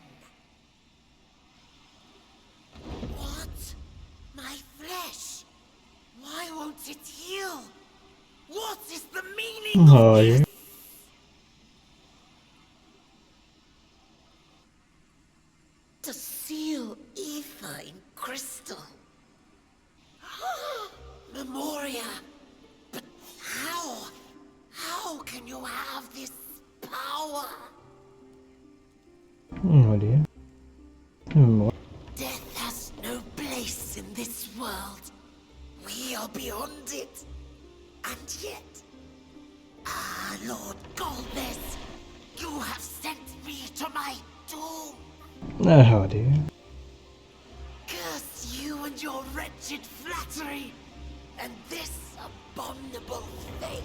Speaker 7: What? My flesh? Why won't it heal? What is the meaning
Speaker 1: Oh,
Speaker 7: of
Speaker 1: yeah.
Speaker 7: this? To seal ether in crystal. Memoria. But how? How can you have this power?
Speaker 1: Oh dear.
Speaker 7: Death has no place in this world. We are beyond it. And yet... Ah, Lord Golbez, you have sent me to my doom.
Speaker 1: Oh dear.
Speaker 7: Curse you and your wretched flattery, and this abominable fate.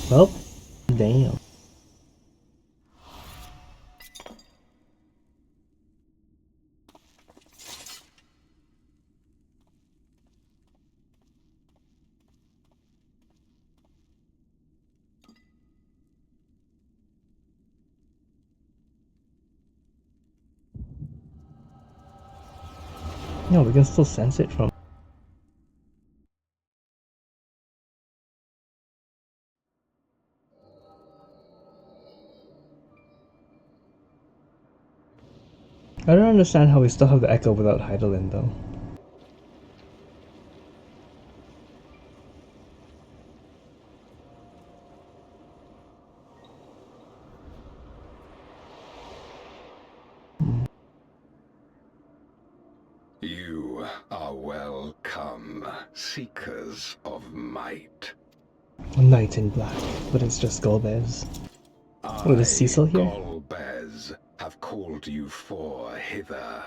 Speaker 1: Well, damn. No, we can still sense it from. I don't understand how we still have the echo without Heidelin though.
Speaker 9: You are welcome, seekers of might.
Speaker 1: A knight in black, but it's just Golbez. Wait, is Cecil here?
Speaker 9: Golbez, have called you hither.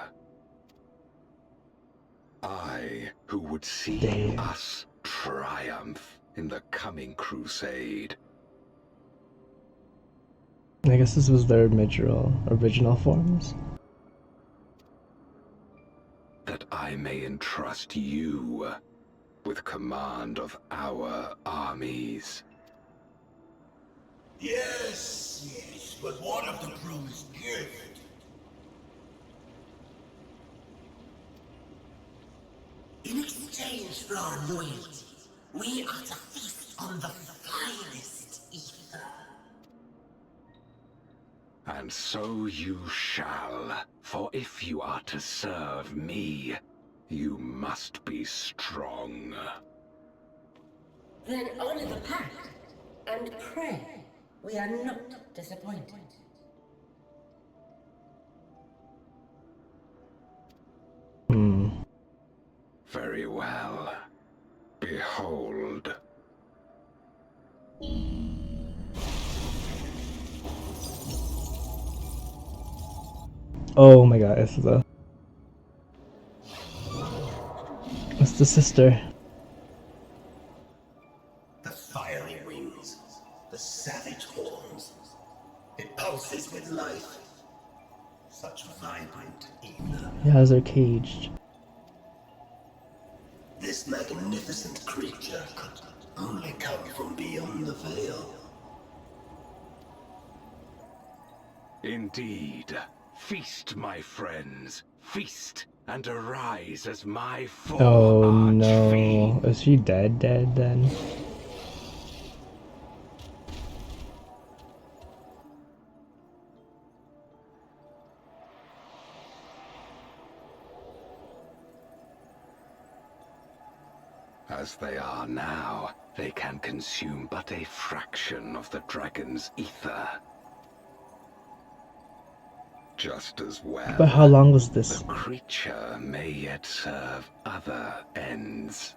Speaker 9: I, who would see
Speaker 1: Damn.
Speaker 9: us triumph in the coming crusade.
Speaker 1: I guess this was their original forms.
Speaker 9: That I may entrust you with command of our armies.
Speaker 2: Yes, but what of the promised gift?
Speaker 7: In exchange for our loyalty, we are to feast on the finest ether.
Speaker 9: And so you shall, for if you are to serve me, you must be strong.
Speaker 7: Then honor the pact and pray we are not disappointed.
Speaker 9: Very well. Behold.
Speaker 1: Oh my god, it's the sister.
Speaker 10: The fiery wings, the savage horns. It pulses with life. Such vibrant ether.
Speaker 1: Yeah, they're caged.
Speaker 10: This magnificent creature could only come from beyond the veil.
Speaker 9: Indeed. Feast, my friends. Feast and arise as my former
Speaker 1: Oh
Speaker 9: archfiend.
Speaker 1: no. Is she dead then?
Speaker 9: As they are now, they can consume but a fraction of the dragon's ether. Just as well.
Speaker 1: But how long was this?
Speaker 9: The creature may yet serve other ends.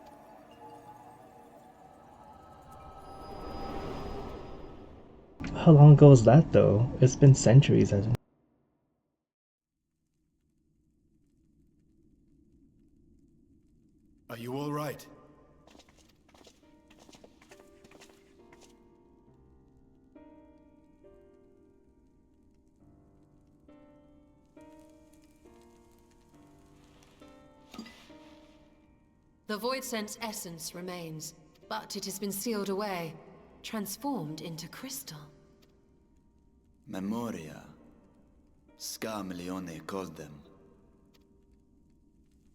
Speaker 1: How long ago was that though? It's been centuries, hasn't it?
Speaker 6: Are you all right?
Speaker 3: The Void Sense essence remains, but it has been sealed away, transformed into crystal.
Speaker 5: Memoria. Scarmelione called them.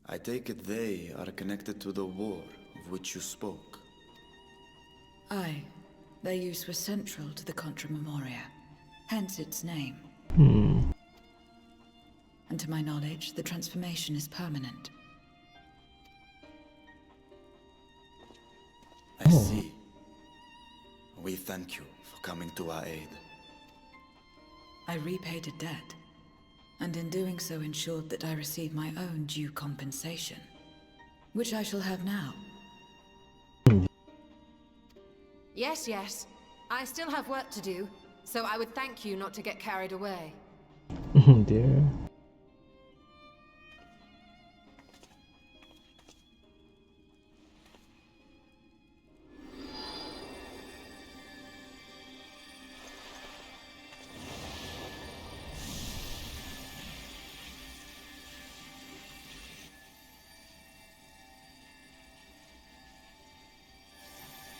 Speaker 5: I take it they are connected to the war of which you spoke.
Speaker 4: Aye. Their use was central to the Contra Memoria, hence its name. And to my knowledge, the transformation is permanent.
Speaker 5: I see. We thank you for coming to our aid.
Speaker 4: I repaid a debt, and in doing so ensured that I receive my own due compensation, which I shall have now.
Speaker 3: Yes, yes. I still have work to do, so I would thank you not to get carried away.
Speaker 1: Dear.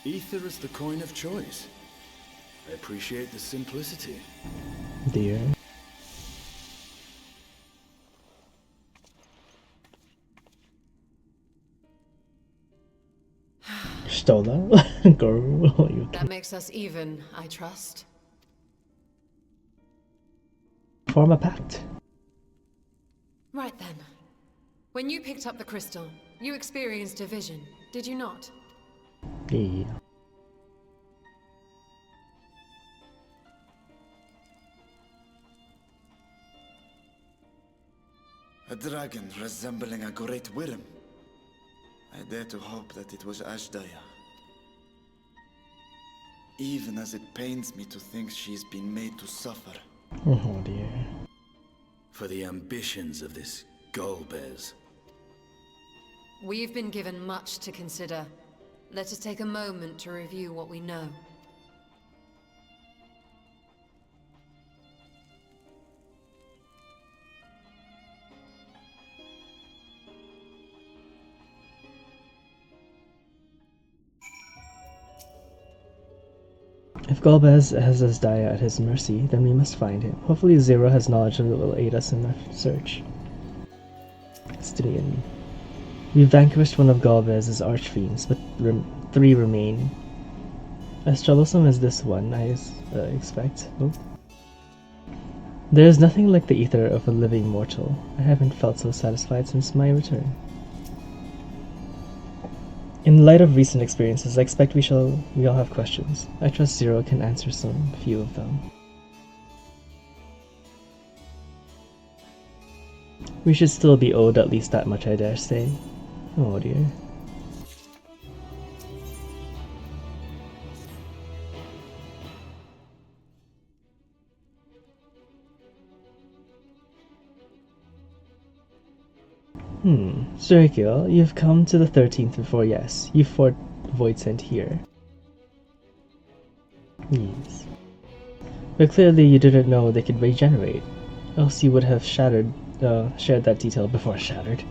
Speaker 6: Ether is the coin of choice. I appreciate the simplicity.
Speaker 1: Dear. Stole that? Girl, you
Speaker 3: That makes us even, I trust.
Speaker 1: form a pact.
Speaker 3: Right then. When you picked up the crystal, you experienced a vision, did you not?
Speaker 1: Yeah.
Speaker 5: A dragon resembling a great worm. I dare to hope that it was Ashdaya. Even as it pains me to think she's been made to suffer.
Speaker 1: Oh dear.
Speaker 6: For the ambitions of this Golbez.
Speaker 3: We've been given much to consider. Let us take a moment to review what we know.
Speaker 1: If Golbez has Asdaya at his mercy, then we must find him. Hopefully Zero has knowledge that will aid us in our search. Stylian. We vanquished one of Golbez's archfiends, but 3 remain. As troublesome as this one, I expect. Oh. There is nothing like the ether of a living mortal. I haven't felt so satisfied since my return. In light of recent experiences, I expect we all have questions. I trust Zero can answer some few of them. We should still be owed at least that much, I dare say. Oh dear. Sergio, you've come to the 13th before, yes. You fought Voidsent here. Yes. But clearly you didn't know they could regenerate, else you would have shared that detail before shattered.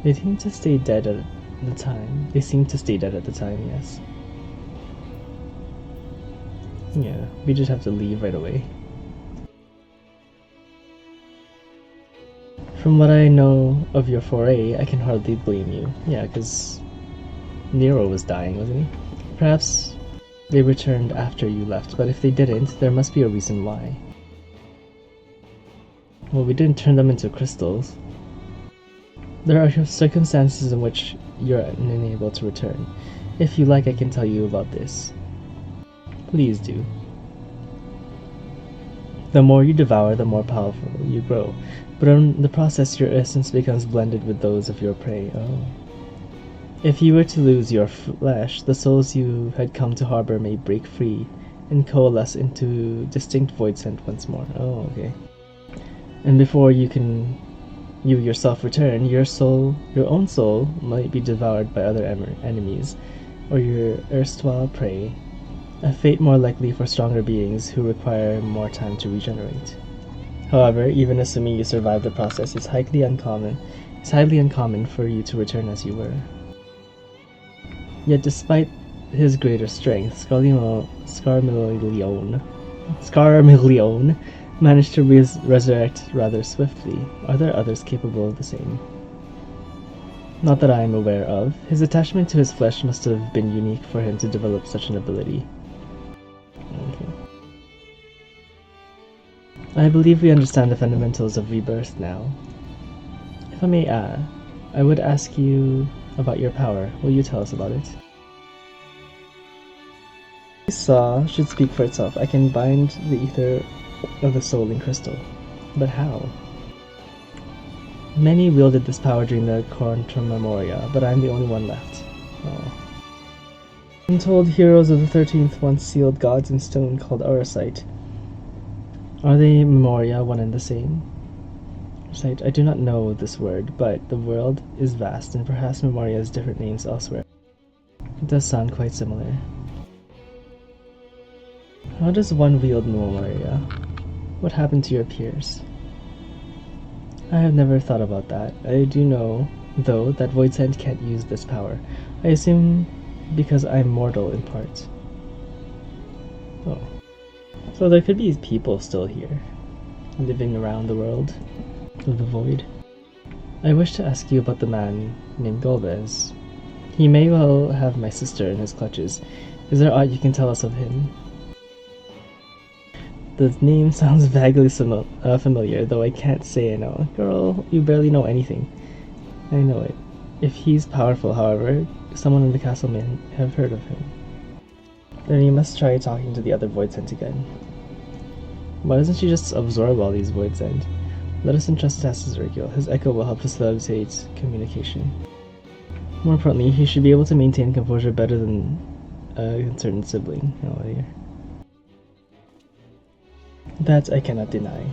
Speaker 1: They seem to stay dead at the time. They seem to stay dead at the time, yes. Yeah, we just have to leave right away. From what I know of your foray, I can hardly blame you. Yeah, because Nero was dying, wasn't he? Perhaps they returned after you left, but if they didn't, there must be a reason why. Well, we didn't turn them into crystals. There are circumstances in which you're unable to return. If you like, I can tell you about this. Please do. The more you devour, the more powerful you grow. But in the process, your essence becomes blended with those of your prey. Oh. If you were to lose your flesh, the souls you had come to harbor may break free and coalesce into distinct Voidsent once more. Oh, okay. And before you yourself return, your own soul might be devoured by other enemies, or your erstwhile prey, a fate more likely for stronger beings who require more time to regenerate. However, even assuming you survive the process, it's highly uncommon for you to return as you were. Yet despite his greater strength, Scarmillion managed to resurrect rather swiftly. Are there others capable of the same? Not that I am aware of. His attachment to his flesh must have been unique for him to develop such an ability. Okay. I believe we understand the fundamentals of rebirth now. If I may I would ask you about your power. Will you tell us about it? This saw should speak for itself. I can bind the ether of the soul in crystal. But how? Many wielded this power during the Contra Memoria, but I'm the only one left. Oh. I'm told heroes of the 13th once sealed gods in stone called Auracite. Are they Memoria one and the same? I do not know this word, but the world is vast, and perhaps Memoria has different names elsewhere. It does sound quite similar. How does one wield Memoria? What happened to your peers? I have never thought about that. I do know, though, that Voidsent can't use this power. I assume because I'm mortal in part. Oh. So there could be people still here, living around the world of the void. I wish to ask you about the man named Golbez. He may well have my sister in his clutches. Is there aught you can tell us of him? The name sounds vaguely familiar, though I can't say I know. Girl, you barely know anything. I know it. If he's powerful, however, someone in the castle may have heard of him. Then you must try talking to the other Voidsent again. Why doesn't she just absorb all these Voidsent? Let us entrust the task to Zergil. His echo will help facilitate communication. More importantly, he should be able to maintain composure better than a concerned sibling. Oh dear. That I cannot deny.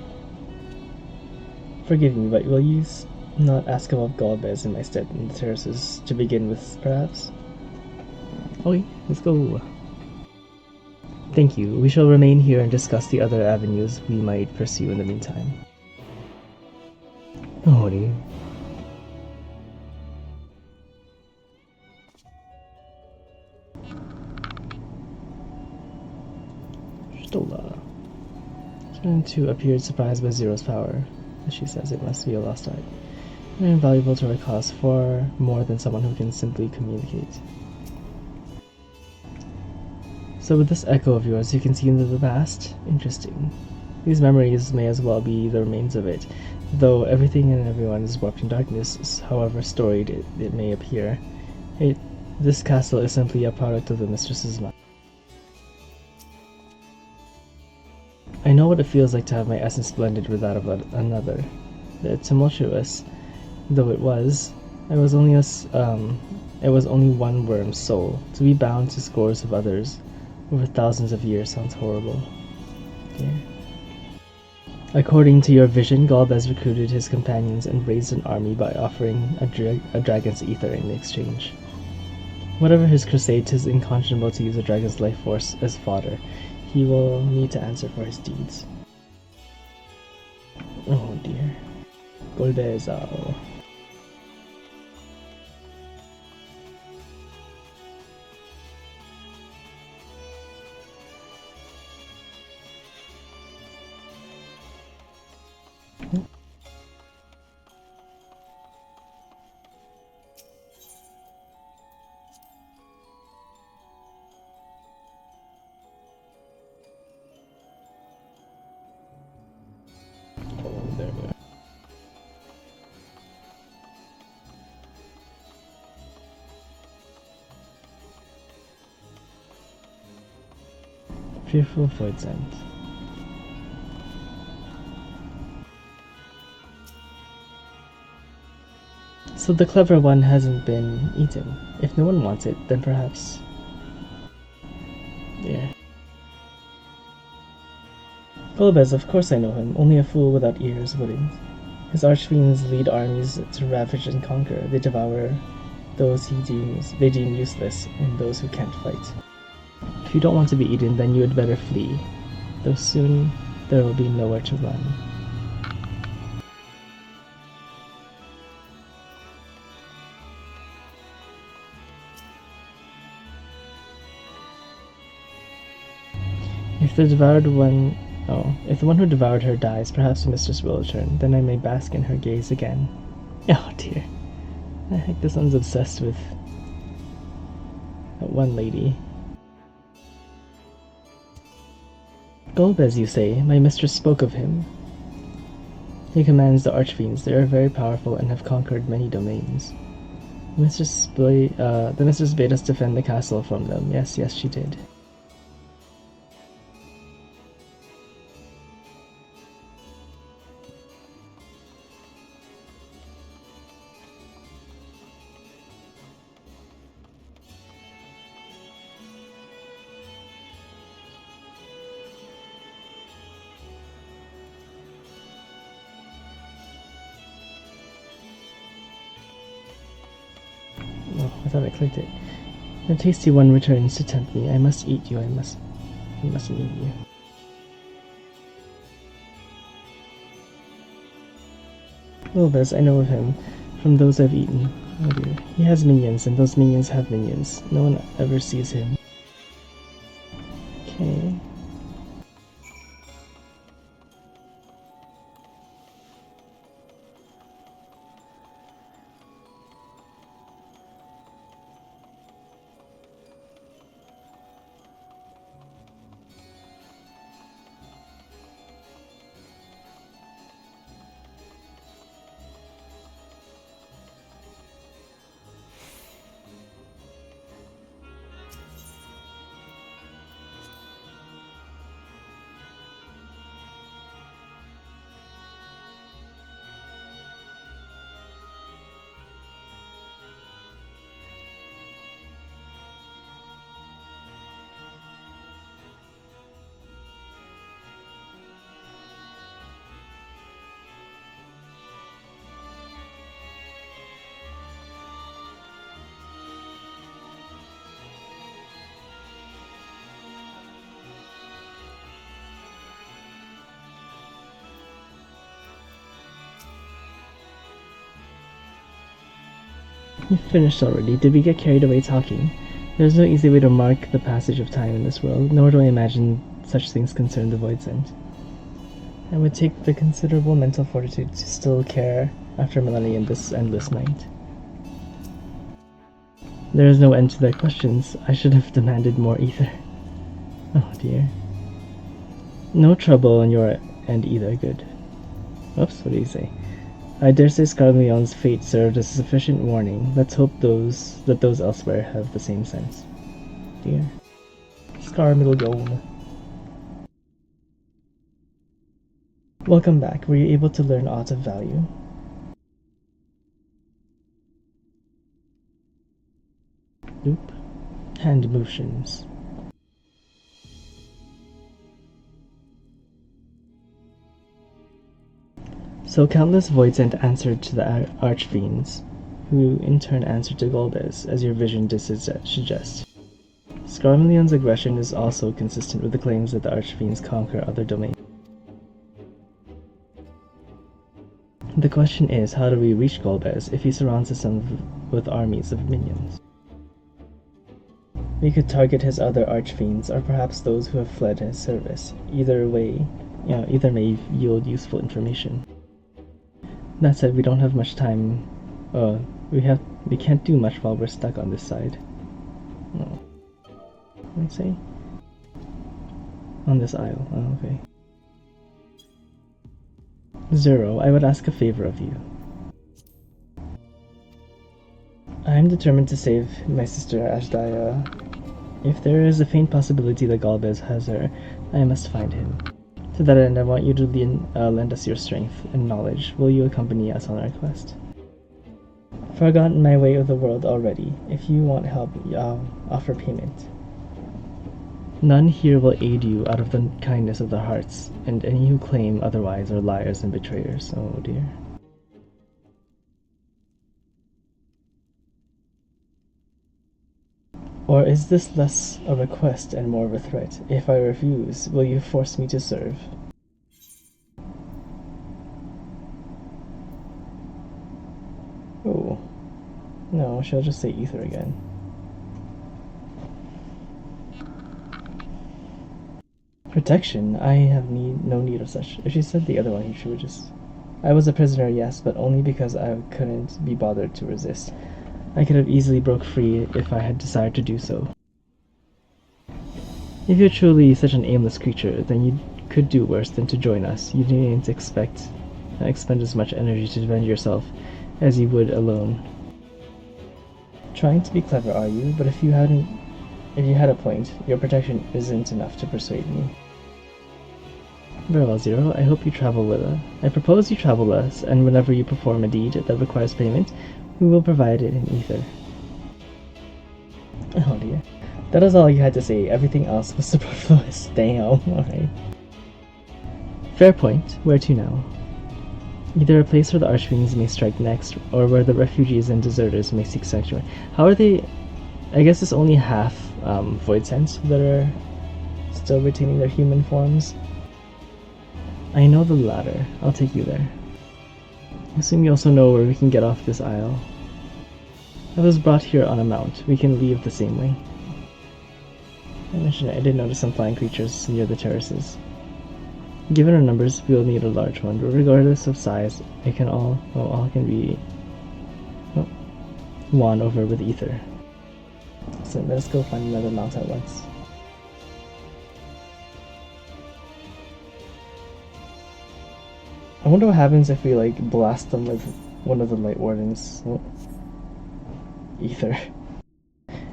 Speaker 1: Forgive me, but will you not ask about Golbez in my stead in the terraces to begin with, perhaps? Okay, let's go. Thank you. We shall remain here and discuss the other avenues we might pursue in the meantime. Oh dear. Stola. Turning to appeared surprised by Zero's power. As she says, it must be a lost art. Very invaluable to our cause, far more than someone who can simply communicate. So with this echo of yours, you can see into the past? Interesting. These memories may as well be the remains of it, though everything and everyone is warped in darkness, however storied it may appear. This castle is simply a product of the mistress's mind. I know what it feels like to have my essence blended with that of another. The tumultuous, though it was. It was only it was only one worm's soul. To be bound to scores of others over thousands of years sounds horrible. Yeah. According to your vision, Golbez recruited his companions and raised an army by offering a dragon's ether in exchange. Whatever his crusade, 'tis unconscionable to use a dragon's life force as fodder. He will need to answer for his deeds. Oh dear. Golbez. There we go. Fearful void scent. So the clever one hasn't been eaten. If no one wants it, then perhaps... Yeah. Golbez, of course I know him. Only a fool without ears wouldn't. His archfiends lead armies to ravage and conquer. They devour those they deem useless and those who can't fight. If you don't want to be eaten, then you had better flee, though soon there will be nowhere to run. If the one who devoured her dies, perhaps the mistress will return. Then I may bask in her gaze again. Oh dear. I think this one's obsessed with that one lady. Golbez, you say? My mistress spoke of him. He commands the archfiends. They are very powerful and have conquered many domains. The mistress bade us defend the castle from them. Yes, she did. Oh, I thought I clicked it. The tasty one returns to tempt me. I must eat you. I mustn't eat you. Golbez, I know of him from those I've eaten. Oh dear. He has minions, and those minions have minions. No one ever sees him. Okay. You finished already. Did we get carried away talking? There's no easy way to mark the passage of time in this world, nor do I imagine such things concern the void scent. It would take the considerable mental fortitude to still care after a millennium this endless night. There is no end to their questions. I should have demanded more ether. Oh dear. No trouble on your end either, good. Oops, what do you say? I dare say Scarleon's fate served as a sufficient warning. Let's hope that those elsewhere have the same sense. Dear. Scarleon. Welcome back. Were you able to learn aught of value? Loop. Hand motions. So countless Voidsent answered to the Archfiends, who in turn answered to Golbez, as your vision suggests. Skarmelion's aggression is also consistent with the claims that the Archfiends conquer other domains. The question is, how do we reach Golbez if he surrounds us with armies of minions? We could target his other Archfiends, or perhaps those who have fled his service. Either may yield useful information. That said, we don't have much time. We can't do much while we're stuck on this side. No. Let's see. On this isle. Oh, okay. Zero, I would ask a favor of you. I am determined to save my sister Ashdaya. If there is a faint possibility that Golbez has her, I must find him. To that end, I want you to lend us your strength and knowledge. Will you accompany us on our quest? Forgotten my way of the world already. If you want help, I'll offer payment. None here will aid you out of the kindness of their hearts, and any who claim otherwise are liars and betrayers. Oh dear. Or is this less a request and more of a threat? If I refuse, will you force me to serve? Oh. No, she'll just say ether again. Protection? I have no need of such. If she said the other one, she would just... I was a prisoner, yes, but only because I couldn't be bothered to resist. I could have easily broke free if I had desired to do so. If you're truly such an aimless creature, then you could do worse than to join us. You needn't expend as much energy to defend yourself as you would alone. Trying to be clever, are you? But if you had a point, your protection isn't enough to persuade me. Very well, Zero. I hope you travel with us. I propose you travel with us, and whenever you perform a deed that requires payment, we will provide it in ether. Oh dear. That is all you had to say. Everything else was superfluous. Damn. Alright. Fair point. Where to now? Either a place where the Archfiends may strike next, or where the refugees and deserters may seek sanctuary. How are they... I guess it's only half Voidsent that are still retaining their human forms. I know the latter. I'll take you there. I assume you also know where we can get off this isle. I was brought here on a mount. We can leave the same way. I mentioned it. I did notice some flying creatures near the terraces. Given our numbers, we will need a large one, but regardless of size, all can be won over with ether. So let's go find another mount at once. I wonder what happens if we blast them with one of the Light Wardens. Oh. Ether.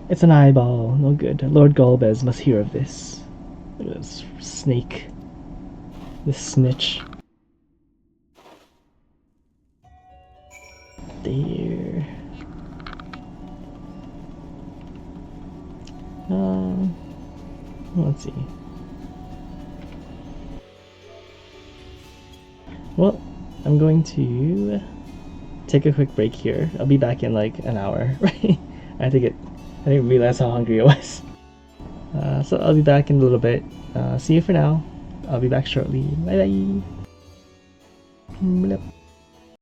Speaker 1: It's an eyeball. No good. Lord Golbez must hear of this. Look at this snake. This snitch. There. Let's see. Well, I'm going to take a quick break here. I'll be back in an hour, right? I didn't realize how hungry I was. So I'll be back in a little bit. See you for now. I'll be back shortly. Bye bye.